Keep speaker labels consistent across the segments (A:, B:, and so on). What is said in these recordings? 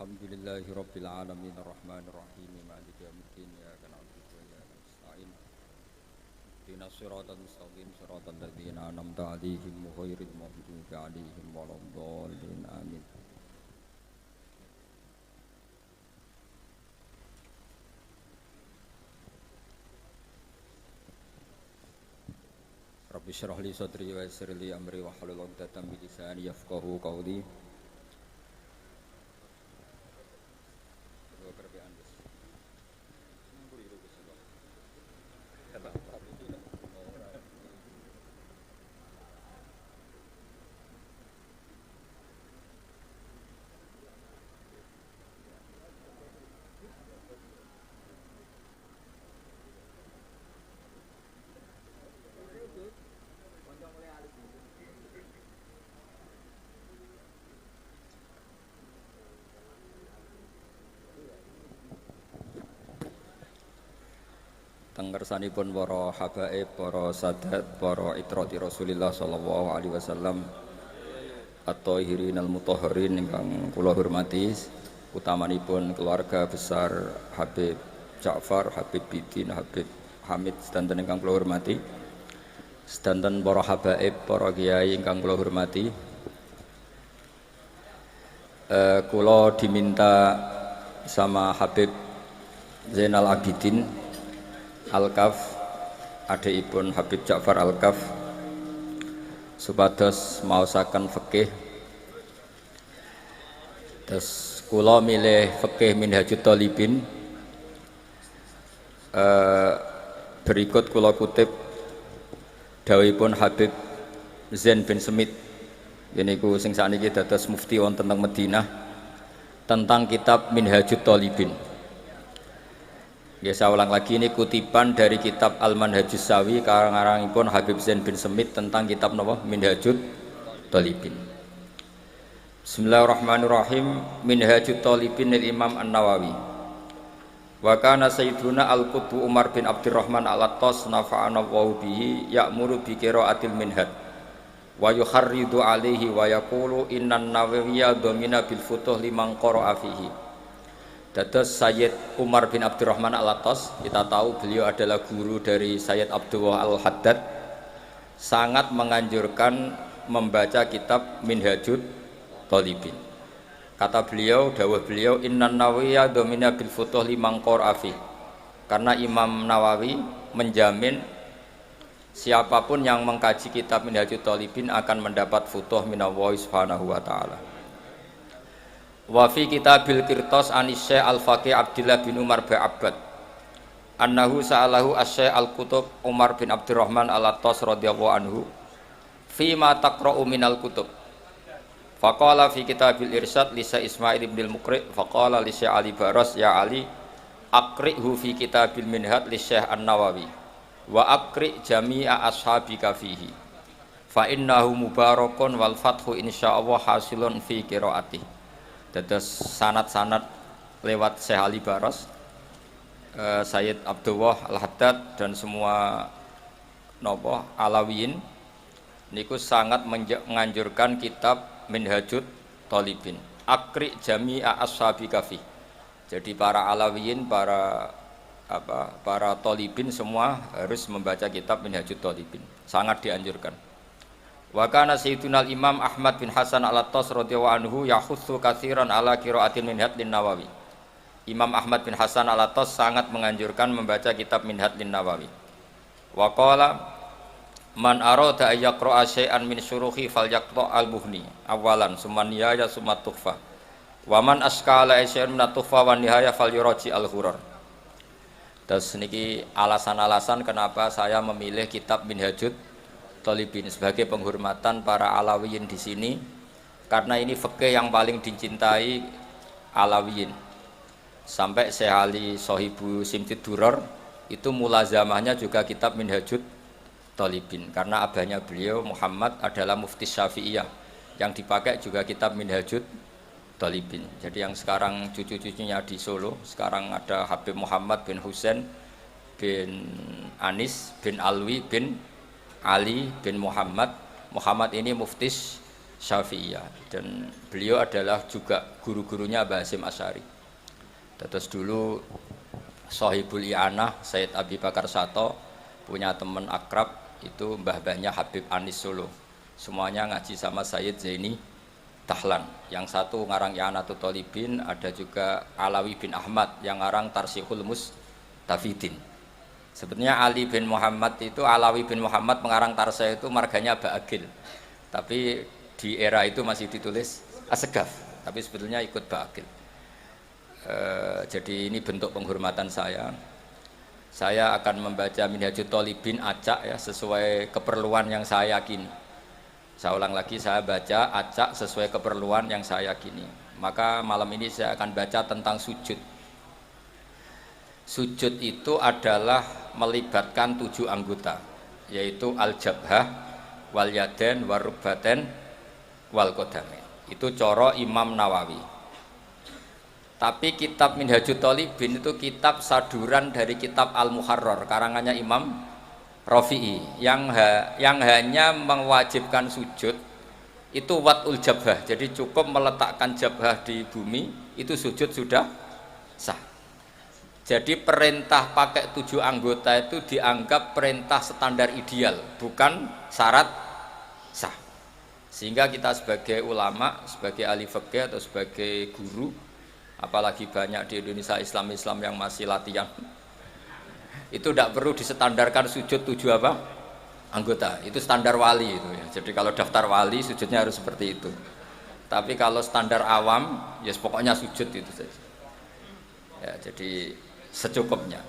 A: Alhamdulillahi Rabbil Alamin Ar-Rahmanir Rahim Maliki Yawmiddin Iyyaka na'budu wa iyyaka nasta'in Ihdinas siratal mustaqim siratal ladzina an'amta 'alaihim ghairil maghdubi 'alaihim waladdallin amin Rabbi shrah li sadri wa yassir li amri wa hlul 'uqdatam min lisani yafqahu qawli Tenggersanipun para habaib, para sadat, para itrati Rasulillah sallallahu alaihi wasallam at-thahirin al-mutahharin ingkang kula hormati, utamanipun keluarga besar Habib Ja'far, Habib Bidin, Habib Hamid sedanten ingkang kula hormati, sedanten para habaib, para kiai ingkang kula hormati. Kula diminta sama Habib Zainal Abidin Al-Kaf, adikipun Habib Ja'far Al-Kaf, supados maosaken fikih. Terus kula milih fikih Minhajut Thalibin. Berikut kula kutip dawuhipun Habib Zain bin Semit, yaiku sing sakniki dados mufti wonten teng Madinah, tentang kitab Minhajut Thalibin. Ya, saya ulang lagi, ini kutipan dari kitab Al-Manhajus Sawi karanganipun Habib Zain bin Semit tentang kitab napa Minhajut Thalibin. Bismillahirrahmanirrahim. Minhajut Thalibin lil Imam An-Nawawi. Wa kana sayyiduna Al-Qutb Umar bin Abdurrahman Al-Attas nafa'ana Allahu bihi ya'muru bi qiraatil minhaj wa yuharridu alaihi wa yaqulu innan nawawiyya domina bil futuh liman qara'a fihi. Dados Sayyid Umar bin Abdurrahman Al-Attas, kita tahu beliau adalah guru dari Sayyid Abdullah Al-Haddad, sangat menganjurkan membaca kitab Minhajut Thalibin. Kata beliau, dawuh beliau, innan nawawiyya domina bil futuh liman qara'a fi. Karena Imam Nawawi menjamin siapapun yang mengkaji kitab Minhajut Thalibin akan mendapat futuh minallahi subhanahu wa ta'ala. Wa fi kitabil Qirtas anis Syekh Al-Faqih Abdullah bin Umar bin Abbad annahu sa'alahu asy-Syekh Al-Qutb Umar bin Abdurrahman Al-Attas radhiyallahu anhu fi ma taqra'u minal kutub. Faqala fi kitabil Irsyad li Syekh Ismail bin Al-Muqri faqala li Syekh Ali Baras ya Ali aqri'hu fi kitabil Minhaj li Syekh An-Nawawi wa aqri' jami'a ashabika fihi fa innahu mubarakun wal fathu insyaallah hasilun fi qiraatih. Dados sanad-sanad lewat Syekh Ali Baras, Sayyid Abdullah Al-Haddad dan semua napa Alawiyin niku sangat menganjurkan kitab Minhajut Thalibin. Akri jami'a ashabi kafi. Jadi para Alawiyin, para Thalibin semua harus membaca kitab Minhajut Thalibin. Sangat dianjurkan. Wa kana sayyiduna Imam Ahmad bin Hasan Al-Attas radhiyallahu anhu yakhussu katsiran ala qiraatil Minhaj lin-Nawawi. Imam Ahmad bin Hasan Al-Attas sangat menganjurkan membaca kitab Minhaj lin-Nawawi. Wa qala man arada ay yaqra'a syai'an min syuruhi falyaqra' al-Buhni awalan summa nihaya summa tuhfa. Wa man askala syai'an min tuhfa wa nihaya falyuraji al-Ghurar. Terus niki alasan-alasan kenapa saya memilih kitab Minhajut Thalibin sebagai penghormatan para Alawiyin di sini, karena ini fikih yang paling dicintai Alawiyin. Sampai Syekh Ali Sohibu Simtid Duror itu mulazamahnya juga kitab Minhajut Thalibin, karena abahnya beliau Muhammad adalah mufti Syafi'iyah, yang dipakai juga kitab Minhajut Thalibin. Jadi yang sekarang cucu-cucunya di Solo, sekarang ada Habib Muhammad bin Husain bin Anis bin Alwi bin Ali bin Muhammad. Muhammad ini muftis Syafi'iyah, dan beliau adalah juga guru-gurunya Mbah Hasyim Asy'ari. Terus dulu Shahibul I'anah Sayyid Abi Bakar Sato punya teman akrab itu mbah-mbahnya Habib Anis Solo. Semuanya ngaji sama Sayyid Zaini Dahlan. Yang satu ngarang I'anatul Thalibin, ada juga Alawi bin Ahmad yang ngarang Tarsihul Mustafidin. Sebetulnya Ali bin Muhammad itu, Alawi bin Muhammad pengarang Tarsih itu marganya Ba'agil. Tapi di era itu masih ditulis Asegaf, tapi sebetulnya ikut Ba'agil. Jadi ini bentuk penghormatan saya. Saya akan membaca Minhajut Thalibin acak ya, sesuai keperluan yang saya yakini. Saya ulang lagi, saya baca acak sesuai keperluan yang saya yakini. Maka malam ini saya akan baca tentang sujud. Sujud itu adalah melibatkan 7 anggota, yaitu al-jabhah, wal yaden, warubbaten, wal qadamain. Itu coro Imam Nawawi. Tapi kitab Minhajut Thalibin itu kitab saduran dari kitab Al-Muharrar karangannya Imam Rafi'i yang hanya mewajibkan sujud itu wat'ul jabhah. Jadi cukup meletakkan jabhah di bumi itu sujud sudah sah. Jadi perintah pakai 7 anggota itu dianggap perintah standar ideal, bukan syarat sah. Sehingga kita sebagai ulama, sebagai ahli fikih atau sebagai guru, apalagi banyak di Indonesia Islam yang masih latihan, itu tidak perlu distandarkan sujud 7 apa? Anggota. Itu standar wali itu ya. Jadi kalau daftar wali sujudnya harus seperti itu. Tapi kalau standar awam, ya pokoknya sujud itu saja. Ya, jadi secukupnya.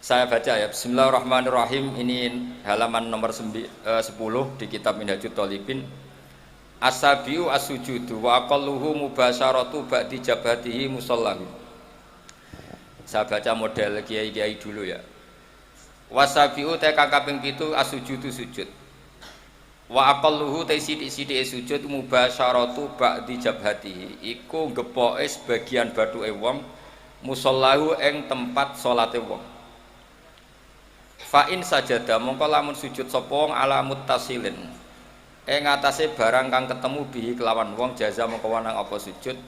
A: Saya baca ya, Bismillahirrahmanirrahim. Ini halaman nomor 10 di kitab Minhajut Thalibin. As-sabiu as-sujudu wa aqalluhu mubasyaratu ba'di jabhatihi musallahu. Saya baca model kiai-kiai dulu ya. Wasabiu te kaping 7 as-sujudu sujud. Wa aqalluhu te sithik-sithike sujud mubasyaratu ba'di jabhatihi. Iku gepoke sebagian bathuke wong musallahu ing tempat salate wong. Fa in sajada mongko lamun sujud sapa wong ala muttasilin atase barang kang ketemu bihi kelawan wong jaza mongko wanang apa sujud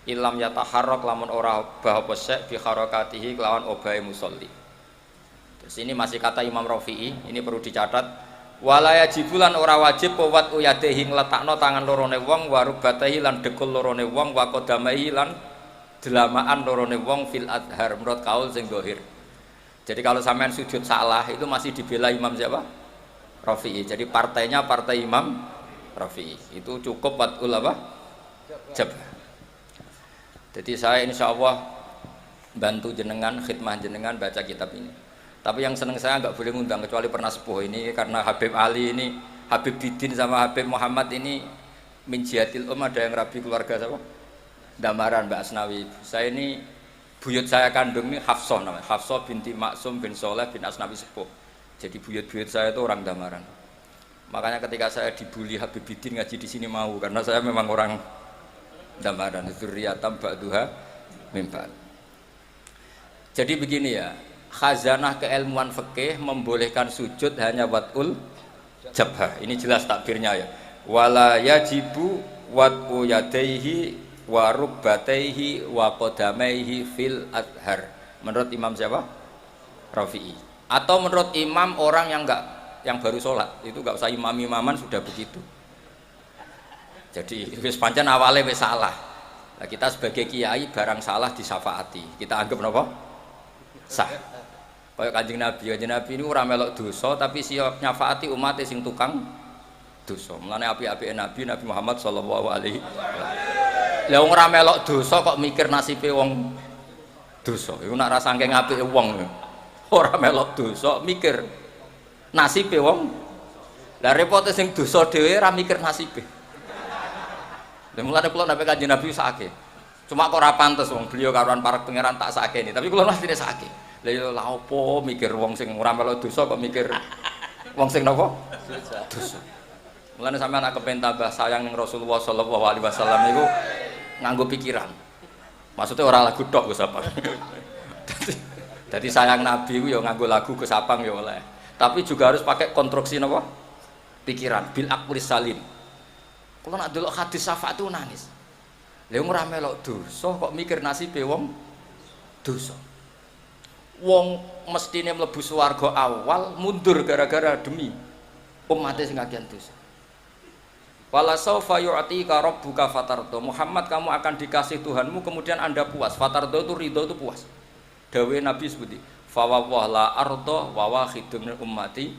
A: ilam yataharrak lamun ora obah apa sek bi harakatihi kelawan obahe musolli. Terus ini masih kata Imam Rafi'i, ini perlu dicatat. Wala yajibulan ora wajib wat uyadehi ngletakno tangan lorone wong warubatahi lan dekul lorone wong wa qadamahi lan delamaan lorone wong fil adhar menurut kaul sing zahir. Jadi kalau sampean sujud salah itu masih dibela Imam siapa? Rafi'i. Jadi partainya partai Imam Rafi'i. Itu cukup watul apa? Jabah. Jadi saya insya Allah bantu jenengan, khidmah jenengan baca kitab ini. Tapi yang seneng saya nggak boleh ngundang kecuali pernah sepuh ini karena Habib Ali ini, Habib Bidin sama Habib Muhammad ini min jihatil ada yang rabi keluarga siapa? Damaran Mbak Asnawi. Saya ini buyut saya kandung ini Hafsah namanya. Hafsah binti Maksum bin Soleh bin Asnawi sepuh. Jadi buyut-buyut saya itu orang Damaran. Makanya ketika saya dibully Habib Bidin ngaji di sini mau karena saya memang orang Damaran. Dzurriyatam ba'duha min ba'd. Jadi begini ya, khazanah keilmuan fikih membolehkan sujud hanya watul jabhah. Ini jelas takbirnya ya. Wala yajibu wat'u yadaihi wa rubbataihi wa qadamaihi fil adhar. Menurut Imam siapa? Rafi'i. Atau menurut imam orang yang baru sholat itu nggak usah imam-imaman sudah begitu. Jadi wis pancen awale wis salah. Nah, kita sebagai kiai barang salah disyafaati. Kita anggap napa? Sah. Kayak Kanjeng Nabi ini ora melok dosa tapi siap nyafaati umat sing tukang dosa. Mulane apik-apike Nabi Muhammad sallallahu alaihi wasallam. Lah wong ora melok dosa kok mikir nasibe wong dosa. Iku nak ra saking apike wong. Ora melok dosa mikir nasibe wong. Lah repote sing dosa dhewe ora mikir nasibe. Lha mulane kula nek Kanjeng Nabi sakake. Cuma kok ora pantes wong beliau karuan para pangeran tak sakene, tapi kula mestine sakake. Lha ya lha opo mikir wong sing ora melok dosa kok mikir wong sing napa? Dosa. Mulane sampeyan nak kepen tambah sayang ning Rasulullah sallallahu alaihi wasallam niku nganggo pikiran. Maksudnya ora lagu tok Gus Sapang. Jadi sayang Nabi ku ya nganggo lagu Gus Sapang ya oleh. Tapi juga harus pakai konstruksi napa? Pikiran bil aqlis salim. Kalau nak delok hadis syafaat itu nangis. Lha ora melok dosa kok mikir nasibe wong dosa. Wong mestine mlebu swarga awal mundur gara-gara demi umat sing kagian dosa. Wala saufa yu'tika rabbuka fatardo. Muhammad, kamu akan dikasih Tuhanmu kemudian Anda puas. Fatardo itu ridho, itu puas. Dawe Nabi seperti fa wallah la ardo wa wahidun min ummati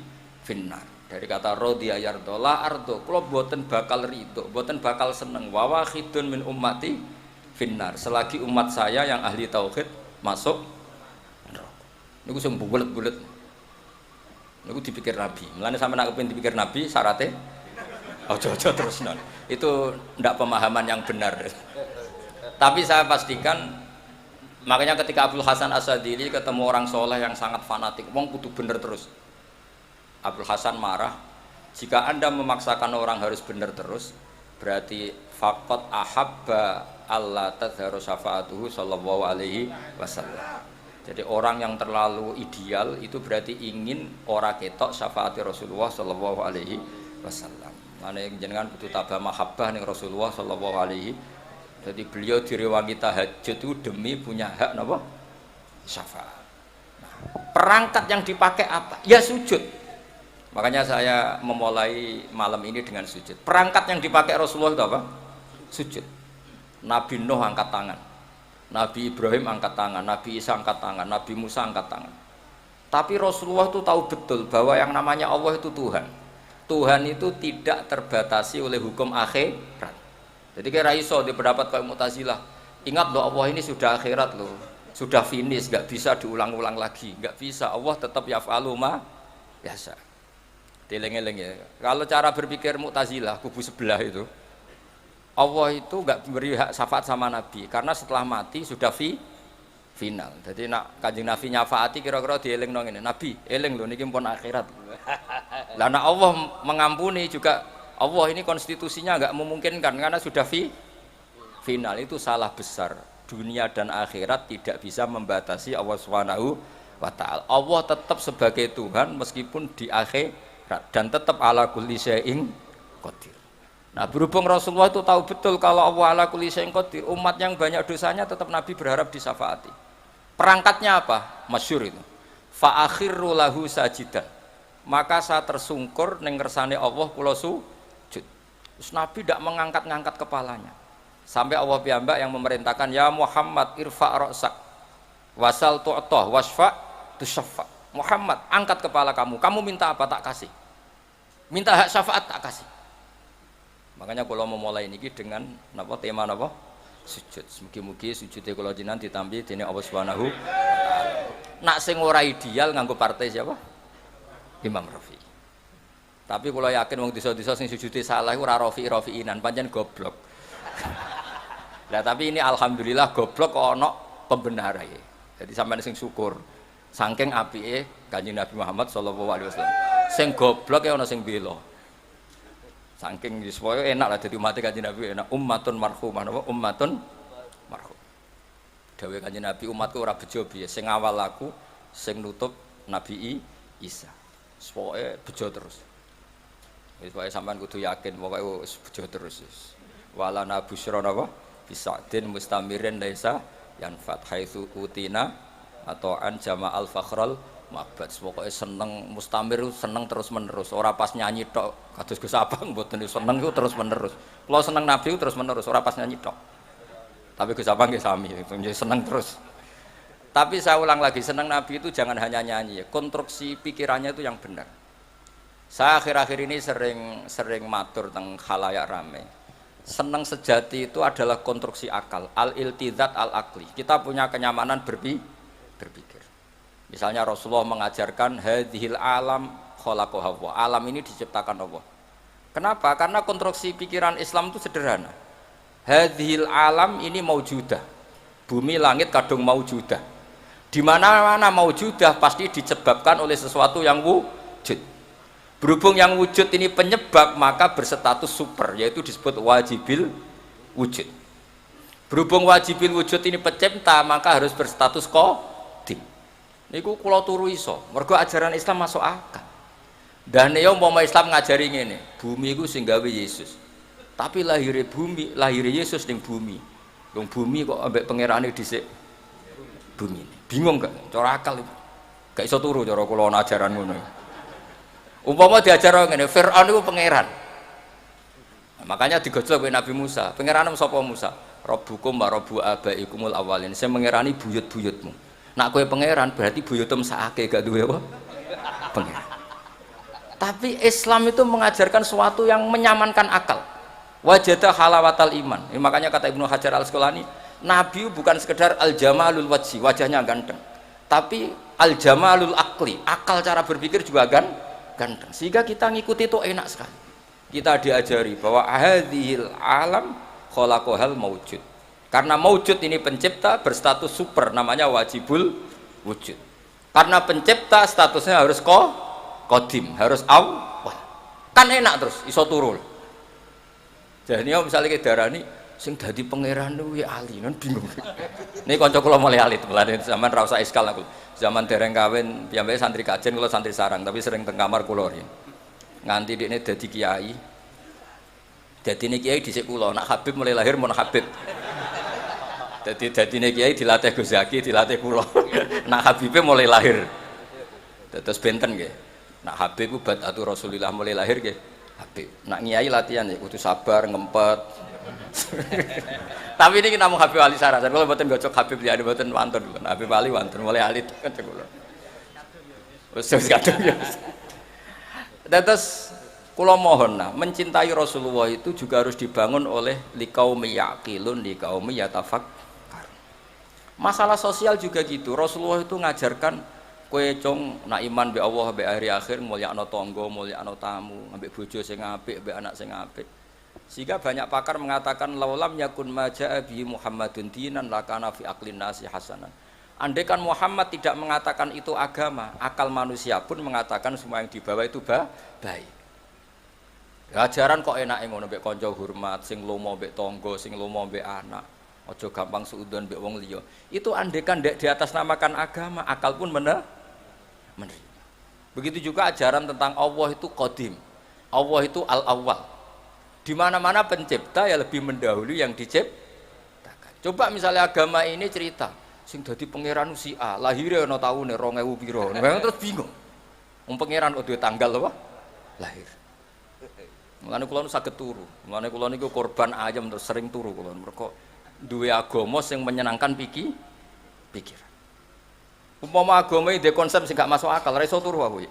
A: finnar. Dari kata rodiya yardo la ardo, kula boten bakal ridho, boten bakal seneng. Wa wahidun min ummati finnar. Selagi umat saya yang ahli tauhid masuk neraka. Niku sing bulet-bulet. Niku dipikir Nabi. Mulane sampeyan nak kepengin dipikir Nabi syaratnya ojo-ojo terus non. Itu ndak pemahaman yang benar. Tapi saya pastikan, makanya ketika Abdul Hasan As-Sadili ketemu orang soleh yang sangat fanatik, wong kudu bener terus. Abdul Hasan marah, jika Anda memaksakan orang harus bener terus, berarti faqat ahabba alla tadharu syafaatuhu sallallahu alaihi wasallam. Jadi orang yang terlalu ideal itu berarti ingin ora ketok syafaati Rasulullah sallallahu alaihi wasallam. Mane jenengan kudu tabah mahabbah ning Rasulullah sallallahu alaihi. Jadi beliau direwangi tahajud itu demi punya hak napa? Syafaat. Nah, perangkat yang dipakai apa? Ya sujud. Makanya saya memulai malam ini dengan sujud. Perangkat yang dipakai Rasulullah itu apa? Sujud. Nabi Nuh angkat tangan, Nabi Ibrahim angkat tangan, Nabi Isa angkat tangan, Nabi Musa angkat tangan. Tapi Rasulullah itu tahu betul bahwa yang namanya Allah itu Tuhan. Tuhan itu tidak terbatasi oleh hukum akhirat. Jadi kira iso di pendapat kaum Mu'tazilah. Ingat loh, Allah ini sudah akhirat loh, sudah finish, nggak bisa diulang-ulang lagi, nggak bisa. Allah tetap yaf'alu ma yasha. Dileng-eleng ya. Kalau cara berpikir Mu'tazilah kubu sebelah itu, Allah itu nggak beri hak syafaat sama Nabi karena setelah mati sudah final. Jadi nak Kanjeng Nabi nyafaati kira-kira dieling nang ngene. Nabi, eling lho niki pun akhirat. Lah nak Allah mengampuni juga, Allah ini konstitusinya nggak memungkinkan karena sudah final. Itu salah besar. Dunia dan akhirat tidak bisa membatasi Allah Subhanahu wa taala. Allah tetap sebagai Tuhan meskipun di akhirat dan tetap ala kulli syai'in qadir. Nah, berhubung Rasulullah itu tahu betul kalau Allah ala kulli syai'in qadir, umat yang banyak dosanya tetap Nabi berharap disyafaati. Perangkatnya apa? Masyhur itu. Fa akhirru lahu sajidan. Maka saya tersungkur ning kersane Allah kula sujud. Terus Nabi tidak mengangkat-ngangkat kepalanya. Sampai Allah piyambak yang memerintahkan, ya Muhammad irfa' ra'sak wasal tu'tah wasfa' tusyaffa'. Muhammad, angkat kepala kamu. Kamu minta apa tak kasih. Minta hak syafaat tak kasih. Makanya kalau memulai ini dengan napa tema napa? Sujud. Mugi-mugi sujudnya kalau jinan ditampi dening Allah Subhanahu wa taala. Nak sing ora ideal nganggo partai siapa? Imam Rafi. Tapi kalau yakin wong desa-desa sing sujude salah ora rafi-rafiinan, pancen goblok. Nah, tapi ini alhamdulillah goblok kok ana pembenaran. Jadi sampean sing syukur. Saking apike Kanjeng Nabi Muhammad sallallahu alaihi wasallam. Sing goblok ya ana sing bela. Saking supaya enak lah dadi umat Kanjeng Nabi, enak ummatun marhumah napa ummatun marhum. Dawuh Kanjeng Nabi, umatku ora bejo piye, sing awal aku, sing nutup Nabi Isa. Pokoke bejo terus. Wis pokoke sampean kudu yakin pokoke wis bejo terus. Wala nabusra napa bisadin mustamirin laisa yanfat haitsu utina atau an jama al fakhral mabat. Pokoknya seneng mustamir, seneng terus menerus. Ora pas nyanyi tok kados Gus Abang mboten seneng itu terus menerus. Kalau seneng Nabi terus menerus, ora pas nyanyi tok. Tapi Gus Abang nggih sami, seneng terus. Tapi saya ulang lagi, seneng Nabi itu jangan hanya nyanyi, konstruksi pikirannya itu yang benar. Saya akhir-akhir ini sering matur teng khalayak rame. Seneng sejati itu adalah konstruksi akal, al-iltizat al-aqli. Kita punya kenyamanan berpikir. Misalnya Rasulullah mengajarkan hadhil alam khalaqaha Allah. Alam ini diciptakan Allah. Kenapa? Karena konstruksi pikiran Islam itu sederhana. Hadhil alam ini maujudah. Bumi langit kadung maujudah. Di mana-mana maujudah pasti disebabkan oleh sesuatu yang wujud. Berhubung yang wujud ini penyebab, maka berstatus super, yaitu disebut wajibil wujud. Berhubung wajibil wujud ini pencipta, maka harus berstatus qadim. Niku kula turu iso, mergo ajaran Islam masuk akal. Dan ya umpama Islam ngajari ngene, bumi iku sing gawe Yesus. Tapi lahirnya bumi, lahirnya Yesus ning bumi. Wong bumi kok ambek pangerane dhisik bumi. Bingung gak? Cara akal itu. Gak iso turu cara kula ana ajaran ngono. Umpama diajar ngene, Firaun iku pangeran. Makanya digojlok oleh Nabi Musa. Pangeran sapa Musa? Rabbukum wa rabbu abaikumul awalin. Saya mengerani buyut-buyutmu. Nak kowe pangeran berarti buyutem sakake gak duwe apa? Pangeran. Tapi Islam itu mengajarkan sesuatu yang menyamankan akal. Wajada halawatal iman. Makanya kata Ibnu Hajar Al-Asqalani, Nabi bukan sekedar al-jamalul wajhi, wajahnya ganteng. Tapi al-jamalul akli, akal cara berpikir juga ganteng. Sehingga kita ngikuti itu enak sekali. Kita diajari bahwa hadhil alam khalaqahal maujud. Karena maujud ini pencipta berstatus super, namanya wajibul wujud. Karena pencipta statusnya harus qadim, harus awal. Kan enak terus iso turun. Jadi misalnya ke darani sing dadi pangeran kuwi ali, kan bingung. Nih kanca kula mulai alit, mulane zaman ra usah iskal aku. Zaman dereng kawin piyambake santri kajen kula santri sarang, tapi sering teng kamar kula riyen. Nganti dekne dadi kiai. Dadine kiai dhisik kula, nak Habib mulai lahir mun Habib. Dadine kiai dilatih Gus Zaki, dilatih kula. Nak Habibe mulai lahir. Terus benten nggih. Nak Habib ku badatu Rasulillah mulai lahir nggih. Habib. Nak kiai latihan ya kudu sabar, ngempet. Tapi ini namung Habib Ali Sarasan. Kalau mboten gocok Habib ya mboten wonten. Habib Ali wonten mulai alit kan kula. Wis kadung ya. Terus kula mohon mencintai Rasulullah itu juga harus dibangun oleh liqaumi yaqilun, liqaumi yatafakkar. Masalah sosial juga gitu. Rasulullah itu ngajarkan kowe cong nak iman be Allah be hari akhir mulyakno tangga, mulyakno tamu, ambek bojo sing apik, ambek anak sing apik. Sehingga banyak pakar mengatakan laulam yakun maja'a bi Muhammadun dinan lakana fi aqlin nasi hasanan. Andai kan Muhammad tidak mengatakan itu agama, akal manusia pun mengatakan semua yang dibawa itu baik. Ajaran kok enake ngono mbek kanca hormat, sing lomo mbek tangga, sing lomo mbek anak. Aja gampang suudon mbek wong liya. Itu andai kan di atas namakan agama, akal pun menerima. Begitu juga ajaran tentang Allah itu qadim. Allah itu al-awwal. Di mana-mana pencipta ya lebih mendahului yang diciptakan. Coba misalnya agama ini cerita sing dadi pangeran si A, lahire ana taune 2000 pira. Terus bingung. Wong pangeran kok duwe tanggal apa? Lahir. Mulane kula nu saged turu. Mulane kula niku korban ayam terus sering turu kula. Mergo duwe agama sing menyenangkan pikiran. Umpama agama iki konsep sing gak masuk akal, ora iso turu aku.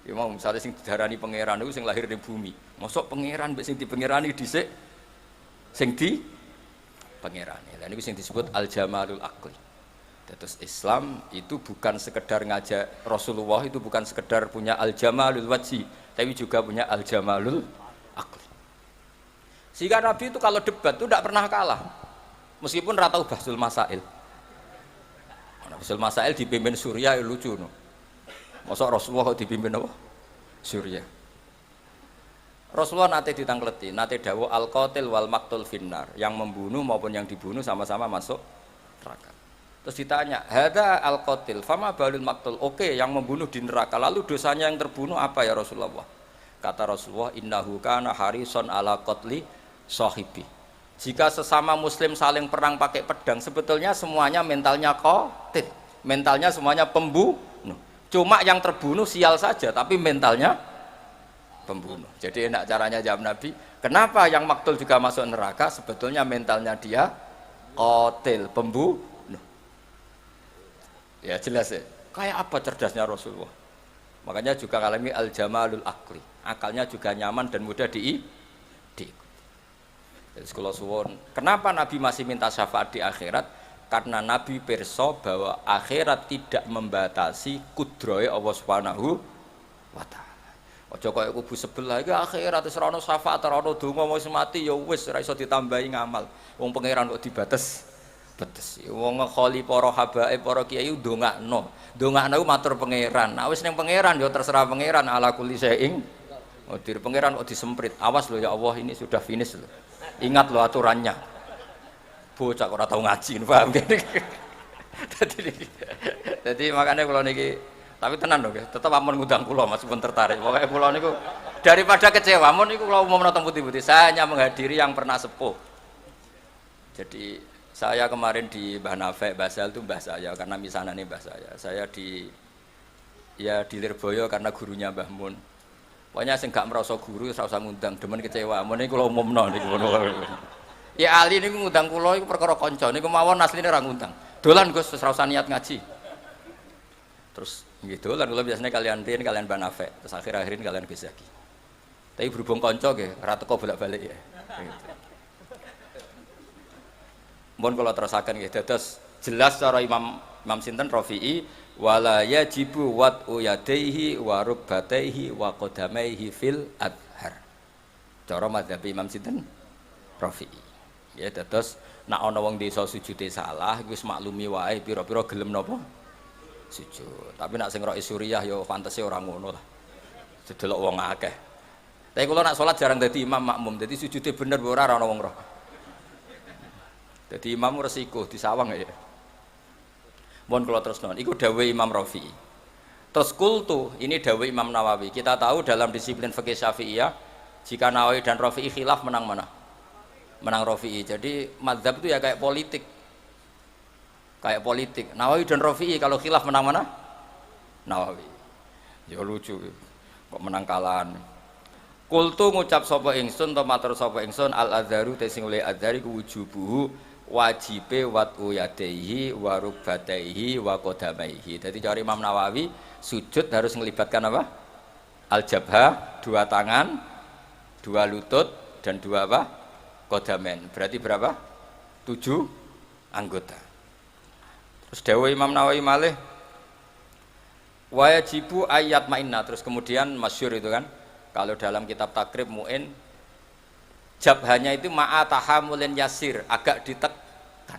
A: Ya mau misalnya sing didarani pangeran itu sing lahir di bumi. Mosok pangeran mbek sing dipangerani dhisik sing di pangerane. Lah niku sing disebut al-jamalul aqli. Terus Islam itu bukan sekedar ngajak Rasulullah itu bukan sekedar punya al-jamalul wajhi, tapi juga punya al-jamalul aqli. Sehingga Nabi itu kalau debat itu tidak pernah kalah. Meskipun ra tau bahsul masail. Bahsul masail dipimpin Surya lucu no. Masa Rasulullah kok dipimpin apa? Surya. Rasulullah nate ditangkleti, nate dawuh al-qatil wal maqtul finnar, yang membunuh maupun yang dibunuh sama-sama masuk neraka. Terus ditanya, "Hadza al-qatil, fama balul maqtul?" Oke, yang membunuh di neraka. Lalu dosanya yang terbunuh apa ya Rasulullah? Kata Rasulullah, "Innahu kana harison ala qatli sahibi." Jika sesama muslim saling perang pakai pedang, sebetulnya semuanya mentalnya qatil. Mentalnya semuanya pembunuh. Cuma yang terbunuh sial saja, tapi mentalnya pembunuh. Jadi enak caranya jawab Nabi, kenapa yang maktul juga masuk neraka? Sebetulnya mentalnya dia qatil, pembunuh. Ya jelas ya. Kayak apa cerdasnya Rasulullah? Makanya juga kalami al-jamalul aqli. Akalnya juga nyaman dan mudah diikuti. Jadi kula suwun, kenapa Nabi masih minta syafaat di akhirat? Karena Nabi pirsa bahwa akhirat tidak membatasi kudrahe Allah Subhanahu wa taala. Aja kaya kubu sebelah iki akhirat wis ora ono syafaat, ora ono donga wis mati ya wis ora iso ditambahi ngamal. Wong pangeran kok dibates. Wong ngekholi para habaib, para kiai ndongakno. Ndongakno matur pangeran. Nah wis ning pangeran ya terserah pangeran ala kulli syai'in. Dir pangeran kok disemprit. Awas lho ya Allah, ini sudah finish lho. Ingat lho aturannya. Bocah kok ora tau ngaji, paham gak? Jadi makanya kula niki tapi tenan lho, tetep ampun ngundang kula Mas pun tertarik. Pokoke kula niku Daripada kecewa, mun iku kalau umum nonton putih-putih, saya hanya menghadiri yang pernah sepuh. Jadi saya kemarin di Mbah Nafek, Basal itu mbah saya karena misanan ini mbah saya. Saya di Lirboyo karena gurunya Mbah Mun. Pokoknya sing gak merasa guru ora usah ngundang, demen kecewa. Mun niku kula umumno niku ngono. Ya ali niku ngundang kula iku perkara kanca niku mawon asline ora ngundang. Dolan Gus wis ora usah niat ngaji. Terus nggih dolan kula biasanya kalian Tin, kalian Mbah Nafek, terus akhir-akhirin kalian Gus Zaki. Tapi berhubung kanca nggih, ora teko bolak-balik ya. Mohon kalau terusakan nggih, dados jelas cara Imam sinten Rafi'i wala yajibu wat'u yadaihi wa rukbataihi wa qadamaihi fil adhar. Cara mazhab Imam sinten Rafi'i. Ya dados nek ana wong desa sujude salah iku wis maklumi wae pira-pira gelem napa sujud. Tapi nek sing roke Suriah ya fantasi ora ngono lah. Sedelok wong akeh. Tapi kula nak salat jarang dadi imam makmum, dadi sujude bener ora ana wong roh. Dadi imam resiko disawang ya. Mohon kula terusno. Iku dawuh Imam Rafi'i. Terus kultu, ini dawuh Imam Nawawi. Kita tahu dalam disiplin fikih Syafi'iyah, jika Nawawi dan Rafi'i khilaf menang mana? Menang Rafi'i. Jadi mazhab itu ya kayak politik. Kayak politik. Nawawi dan Rafi'i kalau khilaf menang mana? Nawawi. Ya lucu. Kok menang kalahan. Kultu ngucap sapa ingsun to matur sapa ingsun al-adzaru te sing oleh adzari ku wujubuhu wajibe wat'u yadaihi wa rukbataihi wa qadamaihi. Jadi cara Imam Nawawi sujud harus melibatkan apa? Al-jabhah, dua tangan, dua lutut dan dua apa? Qadamen. Berarti berapa? 7 anggota. Terus dawuh Imam Nawawi malih wajibu ayat mainna, terus kemudian masyhur itu kan kalau dalam kitab takrib mu'in jabhanya itu ma'a tahamulin yasir, agak ditekan.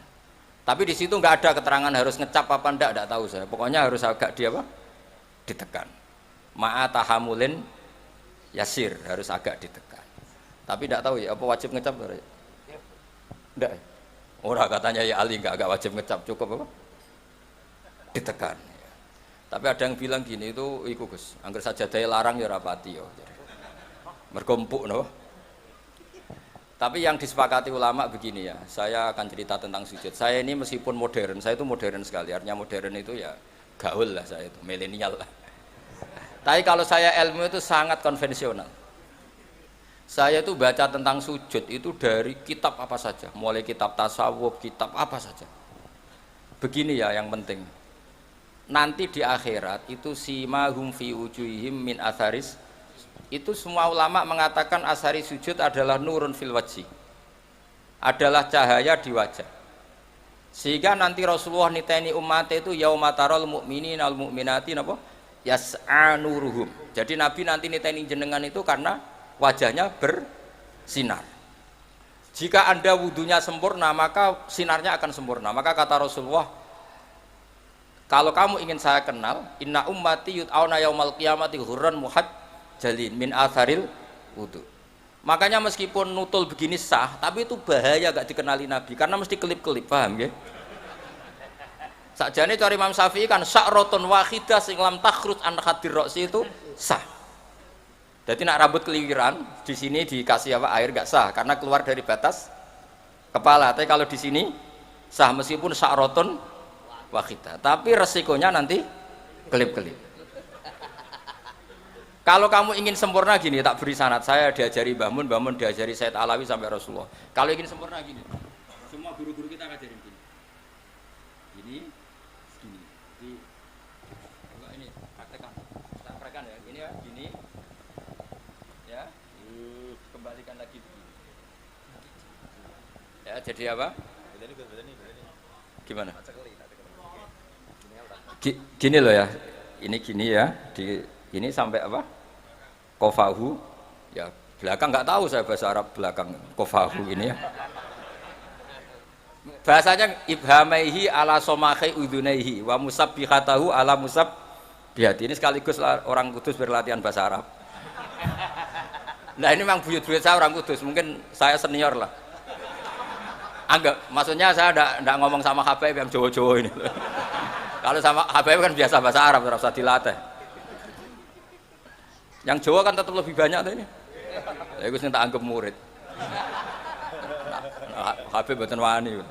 A: Tapi di situ nggak ada keterangan harus ngecap apa ndak tahu saya. Pokoknya harus agak ditekan. Ma'a tahamulin yasir, harus agak ditekan. Tapi ndak tahu ya apa wajib ngecap ndak. Ora katanya ya Ali nggak wajib ngecap, cukup apa? Ditekan. Tapi ada yang bilang gini itu iku Gus, angger sajadah larang ya rapati yo. Mergo empuk no. Tapi yang disepakati ulama begini ya, saya akan cerita tentang sujud. Saya ini meskipun modern, saya itu modern sekali. Artinya modern itu ya gaul lah, saya itu milenial lah. Tapi kalau saya ilmu itu sangat konvensional. Saya itu baca tentang sujud itu dari kitab apa saja, mulai kitab tasawuf, kitab apa saja. Begini ya yang penting. Nanti di akhirat itu simahum fi wujuhihim min atharis, itu semua ulama mengatakan asari sujud adalah nurun fil wajhi, adalah cahaya di wajah. Sehingga nanti Rasulullah niteni umat itu yaumatarul mu'minin al mu'minati napa yas'a nuruhum. Jadi Nabi nanti niteni jenengan itu karena wajahnya bersinar. Jika Anda wudunya sempurna maka sinarnya akan sempurna. Maka kata Rasulullah, kalau kamu ingin saya kenal, inna ummati yut'auna yaumal qiyamati hurran muhajjalin min atharil wudu. Makanya meskipun nutul begini sah, tapi itu bahaya gak dikenali Nabi karena mesti kelip-kelip, paham ya? Sakjane cari Imam Syafi'i kan sa'ratun wahidah sing lam takhruj an khadir ra'si itu sah. Jadi nak rambut keliwiran di sini dikasih apa air gak sah karena keluar dari batas kepala. Tapi kalau di sini sah meskipun sa'ratun wahidah. Tapi resikonya nanti kelip-kelip. Kalau kamu ingin sempurna gini, tak beri sanad. Saya diajari Mbah Mun diajari Said Alawi sampai Rasulullah. Kalau ingin sempurna gini, semua guru-guru kita ngajarin gini. Gini. Ini praktekkan. Kita praktekkan ya. Ini ya, gini. Ya. Kembalikan lagi begini. Ya, jadi apa? Gimana? Gini loh ya. Ini gini ya. Ini sampai apa? Kofahu, ya belakang nggak tahu saya bahasa Arab belakang kofahu ini ya. Bahasanya ibhamaihi ala somakai udunaihi wa musabbihatahu ala musabbihati. Ini sekaligus orang Kudus berlatihan bahasa Arab. Nah ini memang buyut-buyut saya orang Kudus, mungkin saya senior lah. Anggap, maksudnya saya enggak ngomong sama Habib yang Jawa-Jawa ini. Kalau sama Habib kan biasa bahasa Arab, terus dilatih. Yang Jawa kan tetap lebih banyak tuh ini. Lha iku sing tak anggap murid. Habib mboten wani.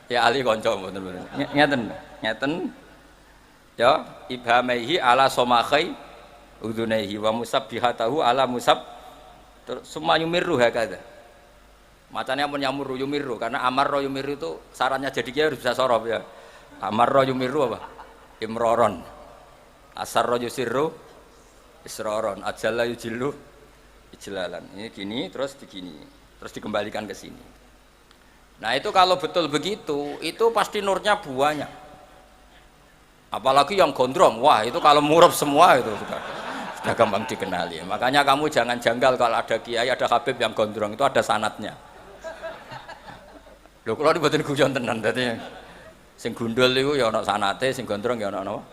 A: Ya ali kanca mboten. Ngeten. Ya, ibhamaihi ala somakhai udunaihi wa musabbihatahu ala musab semua yumirru hakada. Macamnya pun yumirru karena amarro yumirru itu sarannya jadi dia harus bisa sorof ya. Amarro yumirru apa? Imroron. Asarro yusirru isroron. Ajalla yujillu ijlalan. Ini gini terus begini. Terus dikembalikan ke sini. Nah, itu kalau betul begitu, itu pasti nurnya banyak. Apalagi yang gondrong, wah itu kalau murab semua itu sudah gampang dikenali. Makanya kamu jangan janggal kalau ada kiai, ada habib yang gondrong, itu ada sanatnya. Lho kalau dibuatin guyon tenan berarti sing gundul itu ya ana sanate, sing gondrong ya ana napa?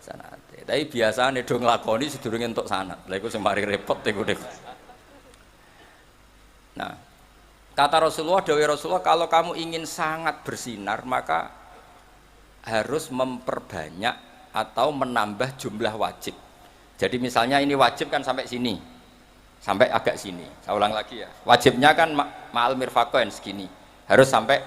A: Sanate. Tapi biasane do nglakoni sedurunge entuk sanat. Lha iku sing mari repot iku. Nah, kata Rasulullah, dawuh Rasulullah, kalau kamu ingin sangat bersinar maka harus memperbanyak atau menambah jumlah wajib. Jadi misalnya ini wajib kan sampai sini, sampai agak sini. Saya ulang lagi ya. Wajibnya kan ma'al mirfaqain segini, harus sampai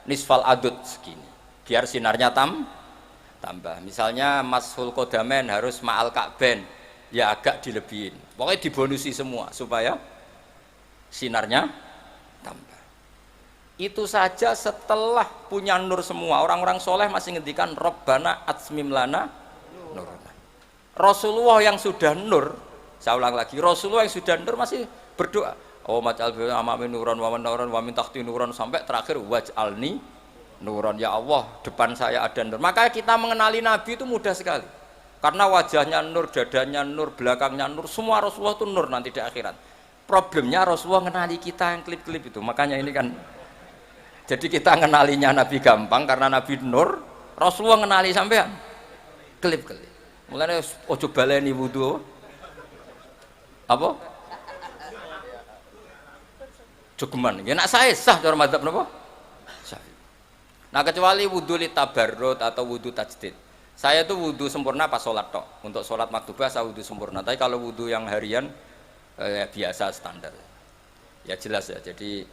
A: nisfal adud segini. Biar sinarnya tambah. Misalnya mashul qodamain harus ma'al ka'bain, ya agak dilebihin. Pokoknya dibonusi semua supaya sinarnya tambah. Itu saja setelah punya nur semua. Orang-orang soleh masih ngendikan Rabbana atsmim lana nurna. Rasulullah yang sudah nur, saya ulang lagi, Rasulullah yang sudah nur masih berdoa, oh maj'al bi amami nuran wa nuran wa min tahti nuran, sampai terakhir waj'alni nuran, ya Allah depan saya ada nur. Maka kita mengenali Nabi itu mudah sekali. Karena wajahnya nur, dadanya nur, belakangnya nur, semua Rasulullah itu nur nanti di akhirat. Problemnya Rasulullah mengenali kita yang klip-klip itu. Makanya ini kan, jadi kita ngenalinya Nabi gampang karena Nabi nur, Rasulullah ngenali sampean klip-klip. Mulane ojo baleni wudu. Apa? Jogeman. Ya nak saya sah cara madzhab napa? Sah. Nah, kecuali wudu li tabarrud atau wudu tajdid. Saya tuh wudu sempurna pas sholat tok. Untuk sholat maktubah saya wudu sempurna. Tapi kalau wudu yang harian biasa standar. Ya jelas ya. Jadi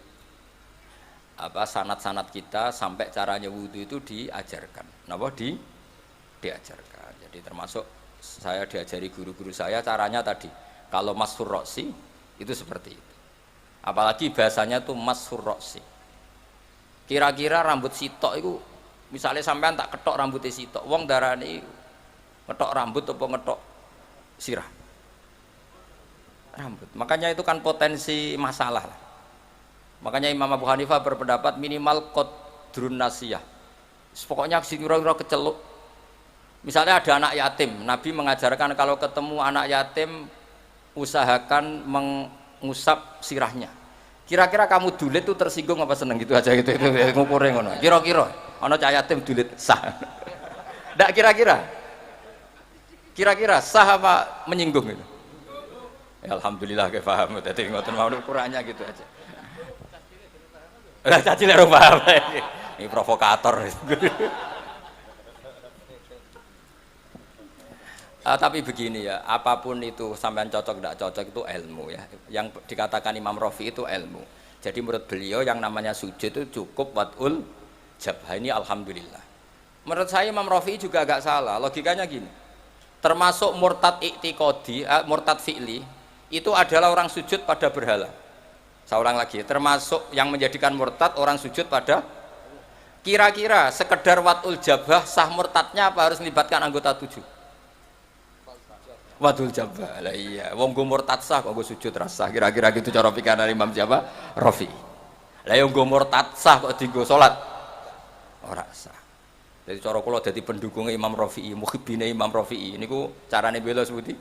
A: apa sanat-sanat kita sampai caranya wudu itu diajarkan. Napa diajarkan. Jadi termasuk saya diajari guru-guru saya caranya tadi. Kalau mashur roksi itu seperti itu. Apalagi bahasanya tuh mashur roksi. Kira-kira rambut sitok itu misalnya sampean tak ketok rambutnya sitok, wong darani ngetok rambut apa ngetok sirah? Rambut. Makanya itu kan potensi masalah. Makanya Imam Abu Hanifah berpendapat minimal qadrun nasiyah. Pokoknya kira-kira keceluk. Misalnya ada anak yatim, Nabi mengajarkan kalau ketemu anak yatim usahakan mengusap sirahnya. Kira-kira kamu dulit tuh tersinggung apa seneng gitu aja gitu itu ngukurnya ngono. Kira-kira ana cah yatim dulit sah. Ndak kira-kira sah apa menyinggung gitu. Ya, alhamdulillah ke paham. Dadi ngoten mau ukurannya gitu aja. Lah caci lek paham. Ini provokator. Tapi begini ya, apapun itu sampean cocok tidak cocok itu ilmu ya. Yang dikatakan Imam Rafi itu ilmu. Jadi menurut beliau yang namanya sujud itu cukup watul jabhah, ini alhamdulillah. Menurut saya Imam Rafi juga agak salah. Logikanya gini. Termasuk murtad i'tiqadi, murtad fi'li itu adalah orang sujud pada berhala. Saya ulang lagi, termasuk yang menjadikan murtad orang sujud pada, kira-kira sekedar watul jabhah sah murtadnya apa harus melibatkan anggota 7? Wadul jabal, lah iya. Wong go murtad sah kok go sujud rasa. Kira-kira gitu cara pikiran Imam siapa? Rafi. Lah yang go murtad sah kok dienggo salat ora sah. Jadi cara kula dadi pendukungnya Imam Rafi'i, muhibbine Imam Rafi'i niku carane bela sebuti.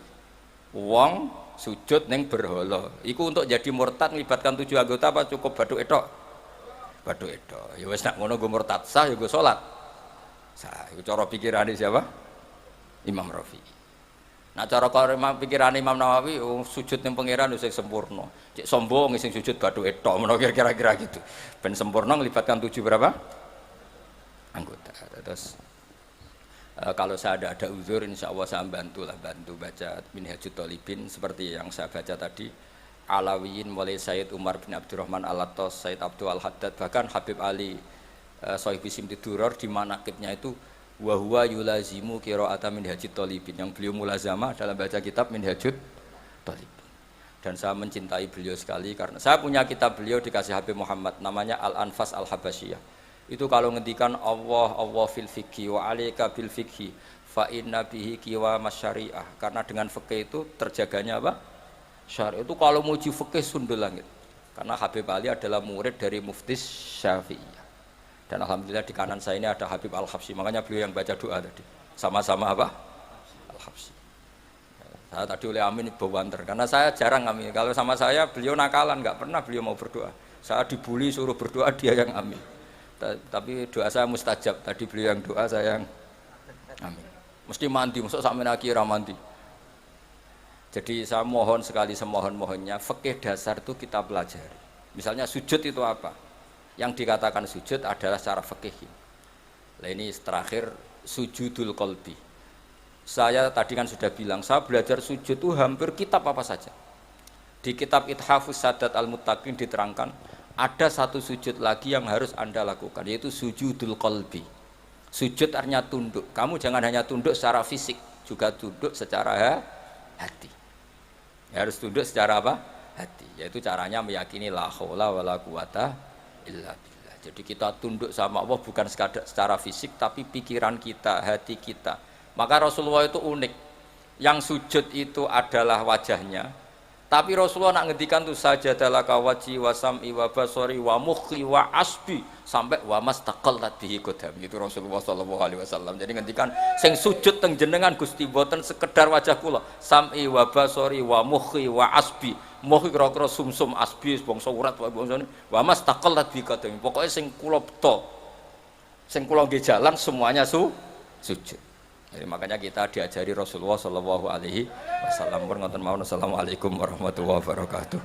A: Wong sujud ning berhala. Iku untuk jadi murtad melibatkan 7 anggota apa cukup bathuk tok? Bathuk tok. Ya wis nak ngono go murtad sah ya go salat. Sah. Iku cara pikirane siapa? Imam Rafi'i. Nah cara pikiran Imam Nawawi sujud yang pangeran wis sempurna. Cek sombong sing sujud bathuk etok menawa kira-kira gitu. Ben sempurna melibatkan 7 berapa? Anggota. Terus Kalau saya ada uzur, insya Allah saya bantu baca Minhajut Thalibin seperti yang saya baca tadi. Alawiyin mulai Sayyid Umar bin Abdurrahman Al-Attas, Sayyid Abdul Al-Haddad, bahkan Habib Ali Sohib Simti Duror di manaqibnya itu wa huwa yulazimu qira'ata Minhajut Thalibin, yang beliau mulazamah dalam baca kitab Minhajut Thalibin. Dan saya mencintai beliau sekali karena saya punya kitab beliau dikasih Habib Muhammad namanya Al-Anfas Al-Habasyiyah. Itu kalau ngendikan Allah fil fikhi wa alaika bil fikhi fa inna bihi qiwa masyariah, karena dengan fikih itu terjaganya apa? Syariah. Itu kalau muji fikih sundul langit. Karena Habib Ali adalah murid dari Mufti Syafi'iyah. Dan alhamdulillah di kanan saya ini ada Habib Al-Habsyi. Makanya beliau yang baca doa tadi. Sama-sama apa? Al-Habsyi. Saya tadi oleh Amin bawanter karena saya jarang amin. Kalau sama saya beliau nakalan, nggak pernah beliau mau berdoa. Saya dibully suruh berdoa, dia yang amin. Tapi doa saya mustajab. Tadi beliau yang doa, saya yang amin. Mesti mandi, masuk sampai akhirnya mandi. Jadi saya mohon sekali semohon-mohonnya, fikih dasar itu kita pelajari. Misalnya sujud itu apa? Yang dikatakan sujud adalah secara fikih. Nah ini terakhir sujudul qalbi. Saya tadi kan sudah bilang, saya belajar sujud itu hampir kitab apa saja. Di kitab Ithafus Sadat Al-Muttaqin diterangkan, ada satu sujud lagi yang harus Anda lakukan, yaitu sujudul qalbi. Sujud artinya tunduk. Kamu jangan hanya tunduk secara fisik, juga tunduk secara hati. Ya, harus tunduk secara apa? Hati. Yaitu caranya meyakini la haula wala quwata illa billah. Jadi kita tunduk sama Allah bukan sekadar secara fisik, tapi pikiran kita, hati kita. Maka Rasulullah itu unik. Yang sujud itu adalah wajahnya. Tapi Rasulullah nak ngendikan tuh sajadalaka waji wa sam'i wa basari wa mukhi wa asbi sampai wa mastaqallat bihi qadam. Itu Rasulullah sallallahu alaihi wasallam. Jadi ngendikan sing sujud teng jenengan Gusti boten sekedar wajah kula, sam'i wa basari wa mukhi wa asbi. Mukhi kira-kira sumsum, asbi bangsa urat wae bangsane wa mastaqallat bihi qadam. Pokoke sing kula beto. Sing kula nggih jalan semuanya sujud. Jadi makanya kita diajari Rasulullah Shallallahu Alaihi Wasallam. Assalamualaikum warahmatullahi wabarakatuh.